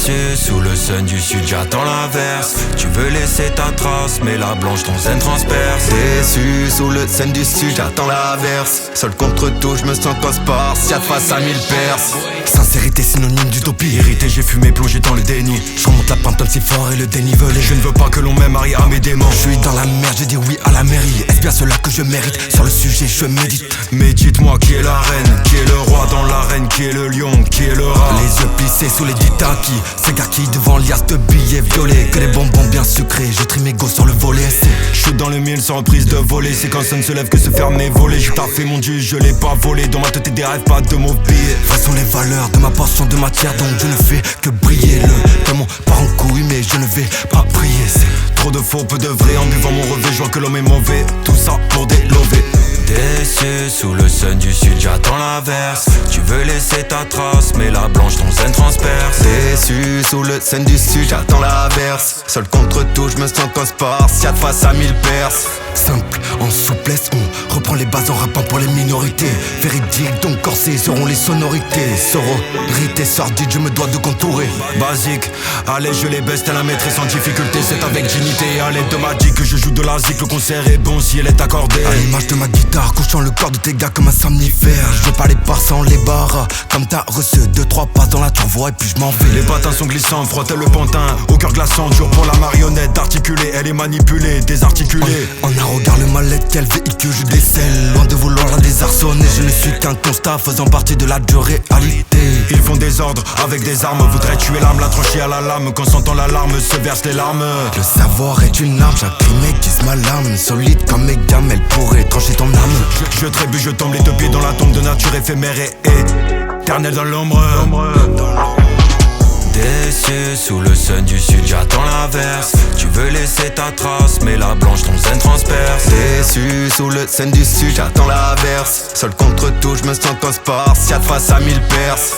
Déçu sous le sun du sud, j'attends l'averse. Tu veux laisser ta trace, mais la blanche ton zen transperce. Déçu sous le scène du sud, j'attends l'averse. Seul contre tout, je me sens spartiate face à 1000 perses. Sincérité synonyme d'utopie. Irrité, j'ai fumé, plongé dans le déni. Je remonte la pente si fort et le dénivelé. Je ne veux pas que l'on m'aime, Harry à mes démons. Je suis dans la merde, j'ai dit oui à la mairie. Est-ce bien cela que je mérite? Sur le sujet, je médite. Mais dites-moi qui est la reine, qui est le roi dans l'arène, qui est le lion, qui est le rat. Les yeux plissés sous les ditaki. C'est gars qui devant liasse de billets violets. Que des bonbons bien sucrés, je trie mes gosses sur le volet. Je suis dans le mille sans reprise de voler. C'est quand ça ne se lève que se faire mes volets. J'ai taffé mon dieu, je l'ai pas volé. Dans ma tête des rêves, pas de mots billets. Façon les valeurs de ma portion de matière, donc je ne fais que briller. Le démon part en couille, mais je ne vais pas prier. C'est trop de faux, peu de vrai. En buvant mon revêt, je vois que l'homme est mauvais. Tout ça pour délover. Déçu sous le sun du sud, j'attends l'averse. Tu veux laisser ta trace, mais la blanche ton zen transperce. Déçu sous le scène du sud, j'attends l'averse. Seul contre tout, je me sens spartiate face à 1000 perses. simple, en souplesse, on reprend les bases en rappant pour les minorités. Véridique, donc corsé seront les sonorités. Sororité sordide, je me dois de contourer. Basique, allez je les baisse, t'es la maîtresse en difficulté. C'est avec dignité, à l'aide de ma dick que je joue de la zik. Le concert est bon si elle est accordée. À l'image de ma guitare, couchant le corps de tes gars comme un somnifère. Je veux pas les parts sans les barres. Comme t'as reçu 2-3 passes dans la turvoie et puis je m'en vais. Les patins sont glissants, frotte le pantin. Au cœur glaçant, dur pour la marionnette. D'articuler, elle est manipulée, désarticulée. En un regard le mal-être, quel véhicule je décèle. Loin de vouloir la désarçonner, je ne suis qu'un constat faisant partie de la dure réalité. Ils font des ordres avec des armes, voudraient tuer l'âme, la trancher à la lame. Quand sentant l'alarme, se versent les larmes. Le savoir est une arme, chaque crime aiguise ma lame. Solide comme mes gammes, elle pourrait trancher ton âme. Je trébuche, je tombe les deux pieds dans la tombe de nature éphémère et éternelle dans l'ombre. Déçu sous le sun du sud, j'attends l'averse. Tu veux laisser ta trace, mais la blanche ton zen transperce. Déçu sous le scène du sud, j'attends l'averse. Seul contre tout, je me sens spartiate face à 1000 perses.